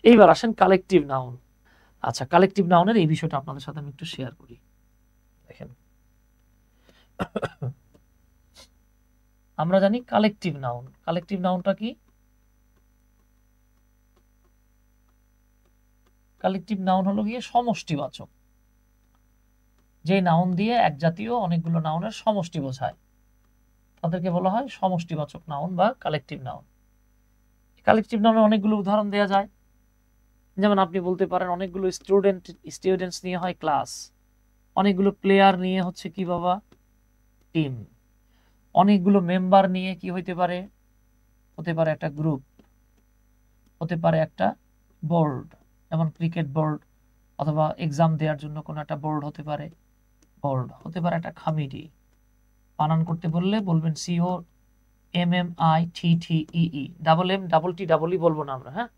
এইবার আসেন collective noun. আচ্ছা, কালেকটিভ নাউনের এই বিষয়টা আপনাদের সাথে আমি একটু শেয়ার করি। দেখেন, আমরা জানি কালেকটিভ নাউন। কালেকটিভ নাউনটা কি? কালেকটিভ নাউন হলো গিয়ে সমষ্টিবাচক, যে নাউন দিয়ে এক জাতীয় অনেকগুলো নাউনের সমষ্টি বোঝায়, তাদেরকে বলা হয় সমষ্টিবাচক নাউন বা কালেকটিভ নাউন। কালেকটিভ নাউনের অনেকগুলো উদাহরণ দেওয়া যায়। যেমন আপনি বলতে পারেন অনেকগুলো স্টুডেন্টস নিয়ে হয় ক্লাস, অনেকগুলো প্লেয়ার নিয়ে হচ্ছে কি বাবা, টিম, অনেকগুলো মেম্বার নিয়ে কি হইতে পারে, হতে পারে একটা গ্রুপ, হতে পারে একটা বোর্ড, যেমন ক্রিকেট বোর্ড, অথবা এক্সাম দেওয়ার জন্য কোনো একটা বোর্ড হতে পারে, বোর্ড হতে পারে একটা কমিটি। বানান করতে বললে বলবেন COMMITTEE, double M double T double E বলবো না আমরা। হ্যাঁ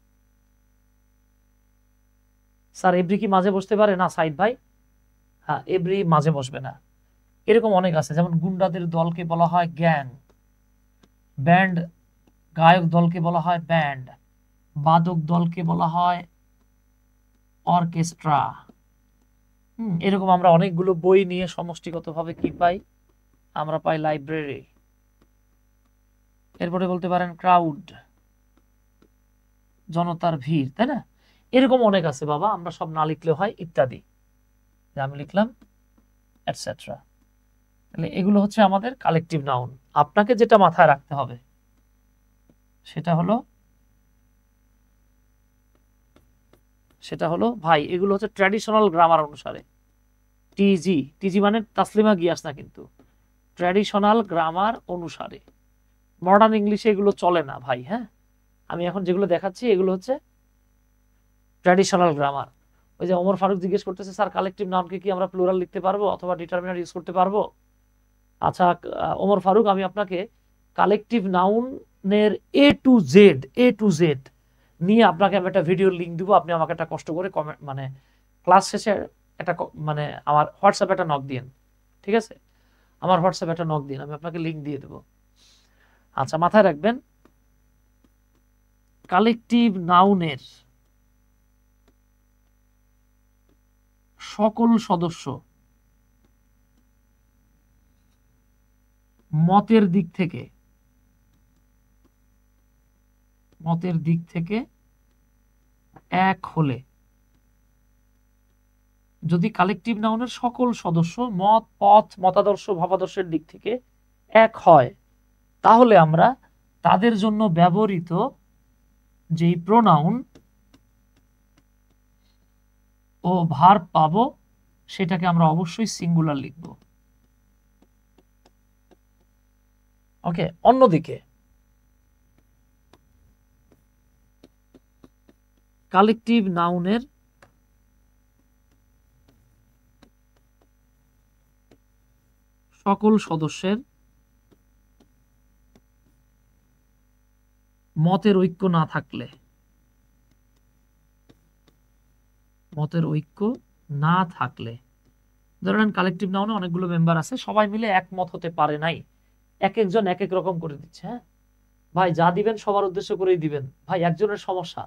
স্যার, এভরি কি মাঝে বসতে পারে না সাইদ ভাই? হ্যাঁ, এভরি মাঝে বসবে না। এরকম অনেক আছে, যেমন গুন্ডাদের দলকে বলা হয় গ্যাং, ব্যান্ড গায়ক দলকে বলা হয় ব্যান্ড, বাদক দলকে বলা হয় অর্কেস্ট্রা। এরকম আমরা অনেকগুলো বই নিয়ে সমষ্টিগতভাবে কি পাই, আমরা পাই লাইব্রেরি। এরপরে বলতে পারেন ক্রাউড, জনতার ভিড়, তাই না? এরকম অনেক আছে বাবা, আমরা সব না লিখলেও হয়, ইত্যাদি আমি লিখলাম এটসেট্রা। তাহলে এগুলো হচ্ছে আমাদের কালেকটিভ নাউন। আপনাকে যেটা মাথায় রাখতে হবে সেটা হলো ভাই, এগুলো হচ্ছে ট্র্যাডিশনাল গ্রামার অনুসারে, টিজি মানে তাসলিমা গিয়াস না, কিন্তু ট্র্যাডিশনাল গ্রামার অনুসারে। মডার্ন ইংলিশে এগুলো চলে না ভাই। হ্যাঁ, আমি এখন যেগুলো দেখাচ্ছি এগুলো হচ্ছে ট্র্যাডিশনাল গ্রামার। ওই যে ওমর ফারুক জিজ্ঞেস করতেছে, স্যার কালেকটিভ নাউনকে কি আমরা প্লুরাল লিখতে পারবো অথবা ডিটারমিনার ইউজ করতে পারবো? আচ্ছা ওমর ফারুক, আমি আপনাকে কালেকটিভ নাউনের এ টু জেড নিয়ে আপনাকে আমি একটা ভিডিও লিঙ্ক দিব। আপনি আমাকে একটা কষ্ট করে কমেন্ট, মানে ক্লাস শেষে একটা মানে আমার হোয়াটসঅ্যাপে একটা নক দিন, ঠিক আছে? আমার হোয়াটসঅ্যাপে একটা নক দিন, আমি আপনাকে লিঙ্ক দিয়ে দেবো। আচ্ছা, মাথায় রাখবেন কালেকটিভ নাউনের সকল সদস্য মতের দিক থেকে এক হলে, যদি কালেকটিভ নাউনের সকল সদস্য মত, পথ, মতাদর্শ, ভাবাদর্শের দিক থেকে এক হয়, তাহলে আমরা তাদের জন্য ব্যবহৃত যেই প্রোনাউন ও ভার্ব পাবো সেটাকে আমরা অবশ্যই সিঙ্গুলার লিখব। ওকে, অন্যদিকে কালেকটিভ নাউনের সকল সদস্যের মতের ঐক্য না থাকলে, ধরেন কালেকটিভ নাউনে অনেকগুলো মেম্বার আছে, সবাই মিলে একমত হতে পারে নাই, এক একজন এক এক রকম করে দিচ্ছে। হ্যাঁ ভাই, যা দিবেন সবার উদ্দেশ্য করেই দিবেন ভাই, একজনের সমস্যা,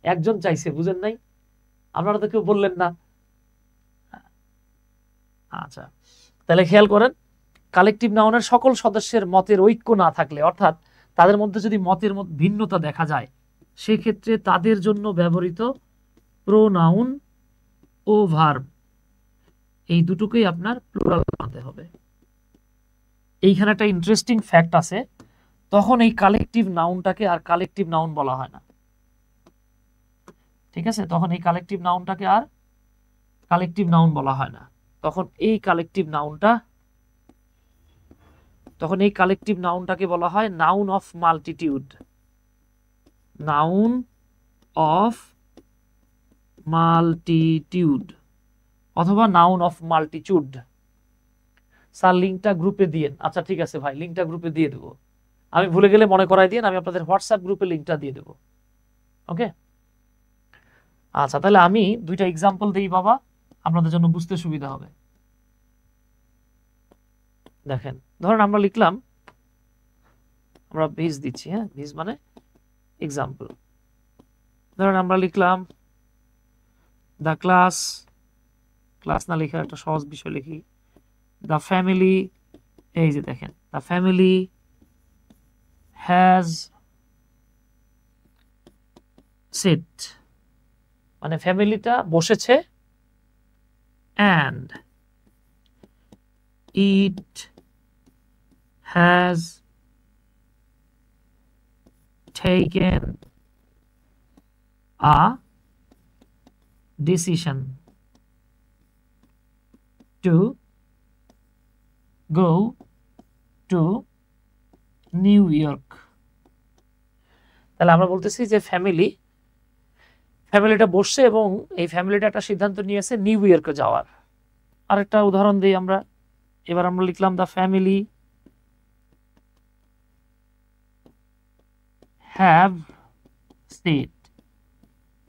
একজন চাইছে, বুঝেন নাই? আপনারা তো কেউ বললেন না। আচ্ছা, তাহলে খেয়াল করেন, কালেকটিভ নাউনের সকল সদস্যের মতের ঐক্য না থাকলে, অর্থাৎ তাদের মধ্যে যদি মতের ভিন্নতা দেখা যায়, সেক্ষেত্রে তাদের জন্য ব্যবহৃত প্রোনাউন ও ভার্ব এই দুটোকেই আপনার প্লুরাল বানাতে হবে। এইখানে একটা ইন্টারেস্টিং ফ্যাক্ট আছে, তখন এই কালেকটিভ নাউনটাকে আর কালেকটিভ নাউন বলা হয় না। ঠিক আছে, তখন এই কালেকটিভ নাউনটাকে আর কালেকটিভ নাউন বলা হয় না, তখন এই কালেকটিভ নাউনটাকে বলা হয় noun of multitude. Noun of multitude অথবা নাউন অফ মাল্টিটিউড। স্যার লিঙ্কটা গ্রুপে দিয়েন। আচ্ছা ঠিক আছে ভাই, লিঙ্কটা গ্রুপে দিয়ে দেবো, আমি ভুলে গেলে মনে করাই দিন, আমি আপনাদের হোয়াটসঅ্যাপ গ্রুপে লিঙ্কটা দিয়ে দেবো। ওকে, আচ্ছা তাহলে আমি দুইটা এক্সাম্পল দিই বাবা, আপনাদের জন্য বুঝতে সুবিধা হবে। দেখেন, ধরেন আমরা লিখলাম, আমরা ভিজ দিচ্ছি, হ্যাঁ ভিজ মানে এক্সাম্পল, ধরেন আমরা লিখলাম দ্য ক্লাস, ক্লাস না লিখে একটা সহজ বিষয় লিখি, দ্য ফ্যামিলি, এই যে দেখেন দ্য ফ্যামিলি হ্যাজ সিট, মানে ফ্যামিলিটা বসেছে, and it has taken a decision to go to new York. তাহলে আমরা বলতেছি যে ফ্যামিলিটা বসছে এবং এই ফ্যামিলিটা একটা সিদ্ধান্ত নিয়েছে নিউ ইয়র্কে যাওয়ার। আরেকটা উদাহরণ দিই আমরা, এবার আমরা লিখলাম the family have sit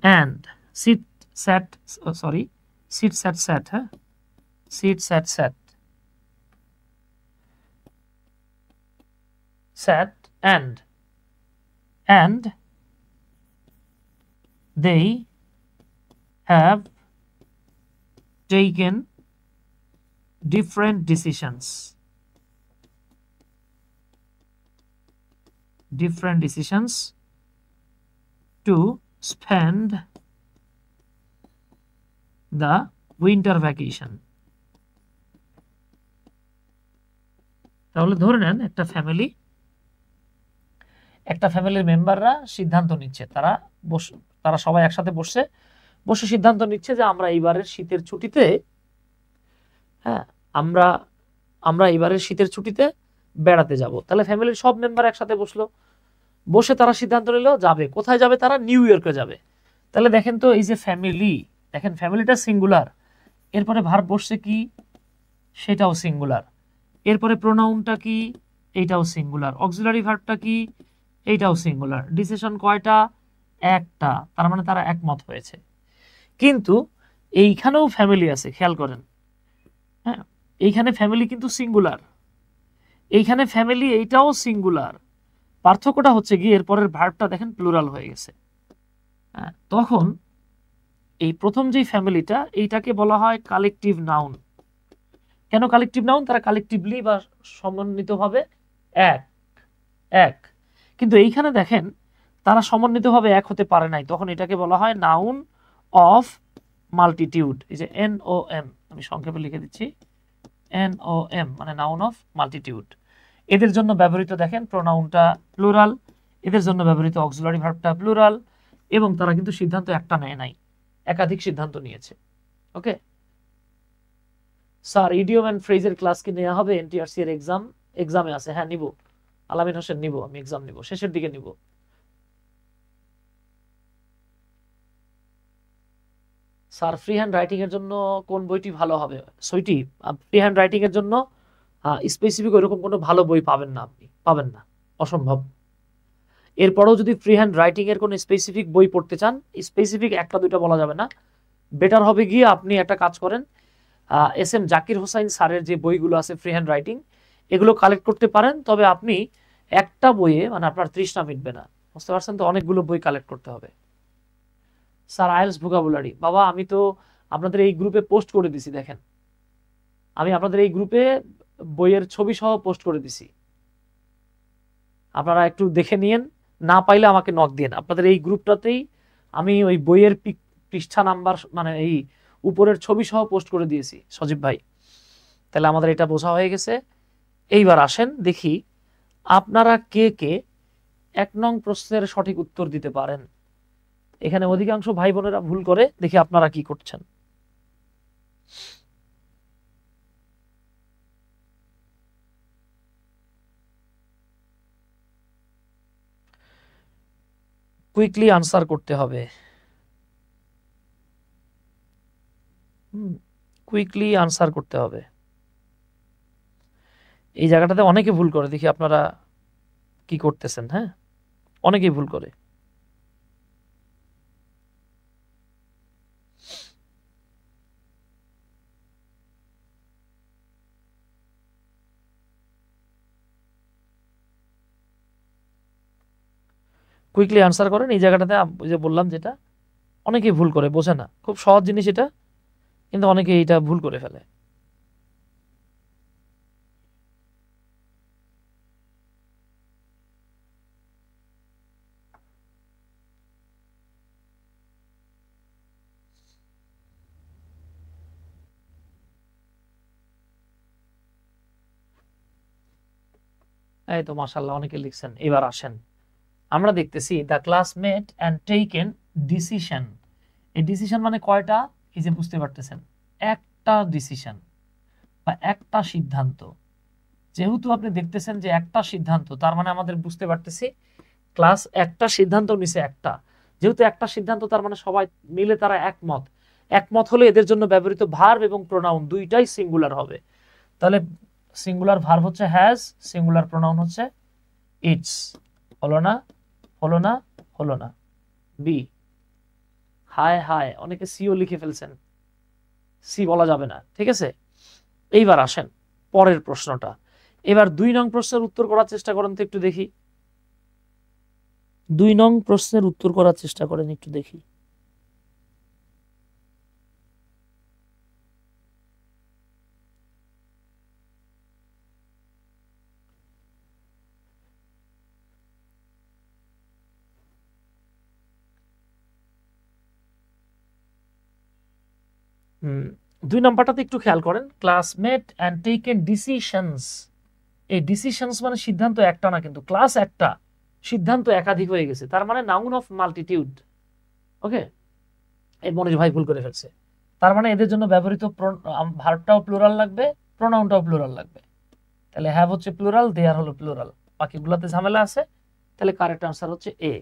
and sit sat, sorry sit sat sat, হ্যাঁ sit sat sat sat and they have taken different decisions to spend the winter vacation। তাহলে ধরে নেন একটা ফ্যামিলির মেম্বাররা সিদ্ধান্ত নিচ্ছে, তারা সবাই একসাথে বসে সিদ্ধান্ত নিচ্ছে যে আমরা এইবারের শীতের ছুটিতে, হ্যাঁ আমরা এইবারের শীতের ছুটিতে বেড়াতে যাব। তাহলে ফ্যামিলির সব মেম্বার একসাথে বসে তারা সিদ্ধান্ত নিল যাবে, কোথায় যাবে, তারা নিউ ইয়র্কে যাবে। তাহলে দেখেন তো এই যে ফ্যামিলি, দেখেন ফ্যামিলিটা সিঙ্গুলার, এরপরে ভার্ব বসছে কি, সেটাও সিঙ্গুলার, এরপরে প্রোনাউনটা কি, এইটাও সিঙ্গুলার, অক্সিলারি ভার্বটা কি, এইটাও সিঙ্গুলার, ডিসিশন কয়টা, একটা, তার মানে তারা একমত হয়েছে। কিন্তু এইখানেও ফ্যামিলি আছে, খেয়াল করেন, হ্যাঁ এইখানে ফ্যামিলি কিন্তু সিঙ্গুলার, এইখানে ফ্যামিলি এইটাও সিঙ্গুলার, পার্থক্যটা হচ্ছে গিয়ে এরপরের ভার্বটা দেখেন প্লুরাল হয়ে গেছে। তখন এই প্রথম যে ফ্যামিলিটা, এইটাকে বলা হয় কালেকটিভ নাউন। কেন কালেকটিভ নাউন? তারা কালেকটিভলি বা সমন্বিতভাবে এক, কিন্তু এইখানে দেখেন তারা সমন্বিতভাবে এক হতে পারে নাই, তখন এটাকে বলা হয় নাউন অফ মাল্টিটিউড। এই যে NOM, আমি সংক্ষেপে লিখে দিচ্ছি, NOM মানে নাউন অফ মাল্টিটিউড। এদের জন্য ব্যবহৃত দেখেন প্রোনাউনটা প্লুরাল, এদের জন্য ব্যবহৃত অক্সিলারি ভার্বটা প্লুরাল, এবং তারা কিন্তু সিদ্ধান্ত একটা নেয় নাই, একাধিক সিদ্ধান্ত নিয়েছে। ওকে স্যার, ইডিয়ম এন্ড ফ্রেজের ক্লাস কি নেওয়া হবে? এনটিআরসি এর এক্সামে আছে। হ্যাঁ নিব, আলামিন হোসেন নিব, আমি এক্সাম নিব, শেষের দিকে নিব। স্যার ফ্রি হ্যান্ড রাইটিং এর জন্য কোন বইটি ভালো হবে? সইটি ফ্রি হ্যান্ড রাইটিং এর জন্য স্পেসিফিক ওইরকম কোনো ভালো বই পাবেন না, আপনি পাবেন না, অসম্ভব। এরপরেও যদি ফ্রি হ্যান্ড রাইটিং এর কোনো স্পেসিফিক বই পড়তে চান, স্পেসিফিক একটা দুইটা বলা যাবে না, বেটার হবে গিয়ে আপনি একটা কাজ করেন, SM জাকির হোসাইন স্যারের যে বইগুলো আছে ফ্রি হ্যান্ড রাইটিং, এগুলো কালেক্ট করতে পারেন। তবে আপনি একটা বইয়ে মানে আপনার তৃষ্ণা মিটবে না, বুঝতে পারছেন তো, অনেকগুলো বই কালেক্ট করতে হবে। স্যার আইএলস ভোকাবুলারি, বাবা আমি তো আপনাদের এই গ্রুপে পোস্ট করে দিছি, দেখেন আমি আপনাদের এই গ্রুপে বইয়ের ছবি সহ পোস্ট করে দিছি, আপনারা একটু দেখে নিয়েন, না পাইলে আমাকে নক দিন। আপনাদের এই গ্রুপটাতেই আমি ওই বইয়ের পৃষ্ঠা নাম্বার মানে এই উপরের ছবি সহ পোস্ট করে দিয়েছি সজীব ভাই। তাহলে আমাদের এটা বোঝা হয়ে গেছে। এইবার আসেন দেখি আপনারা কে কে 1 নং প্রশ্নের সঠিক উত্তর দিতে পারেন। এখানে অধিকাংশ ভাই বোনেরা ভুল করে, দেখি আপনারা কি করছেন। কুইকলি আনসার করতে হবে, কুইকলি আনসার করতে হবে। এই জায়গাটাতে অনেকে ভুল করে, দেখি আপনারা কি করতেছেন। হ্যাঁ অনেকেই ভুল করে। কুইকলি আনসার করেন। এই জায়গাটাতে যে বললাম যেটা অনেকেই ভুল করে, বোঝে না, খুব সহজ জিনিস এটা, কিন্তু অনেকে এটা ভুল করে ফেলে। এই তো মাশাআল্লাহ অনেকে লিখছেন। এবার আসেন আমরা দেখতেছি the class met and taken decision. এই ডিসিশন মানে কয়টা, এই যে বুঝতে পারতেছেন, একটা ডিসিশন বা একটা সিদ্ধান্ত। যেহেতু আপনি দেখতেছেন যে একটা সিদ্ধান্ত, তার মানে আমাদের বুঝতে পারতেছি ক্লাস একটা সিদ্ধান্ত নিছে একটা। যেহেতু একটা সিদ্ধান্ত, তার মানে সবাই মিলে তারা একমত। একমত হলে এদের জন্য ব্যবহৃত ভার্ব এবং প্রোনাউন দুইটাই সিঙ্গুলার হবে। তাহলে সিঙ্গুলার ভার্ব হচ্ছে হ্যাজ, সিঙ্গুলার প্রোনাউন হচ্ছে ইটস। হলো না, হলো না, হলো না। বি, হায় হায়, অনেকে সিও লিখে ফেলছেন, সি বলা যাবে না, ঠিক আছে। এইবার আসেন পরের প্রশ্নটা। এবার 2 নং প্রশ্নের উত্তর করার চেষ্টা করেন তো একটু দেখি। 2 নং প্রশ্নের উত্তর করার চেষ্টা করেন একটু দেখি। হুম, 2 নাম্বারটাতে একটু খেয়াল করেন, ক্লাসমেট অ্যান্ড টেকেন ডিসিশনস। এই ডিসিশনস মানে সিদ্ধান্ত একটা না, কিন্তু ক্লাস একটা, সিদ্ধান্ত একাধিক হয়ে গেছে, তার মানে নাউন অফ মাল্টিটিউড। ওকে, এই মনোজ ভাই ভুল করে ফেলছে। তার মানে এদের জন্য ব্যবহৃত ভার্বটাও প্লুরাল লাগবে, প্রোনাউনটাও প্লুরাল লাগবে। তাহলে হ্যাভ হচ্ছে প্লুরাল, দেয়ার হলো প্লুরাল, বাকিগুলোতে ঝামেলা আছে। তাহলে কারেক্ট আনসার হচ্ছে এ।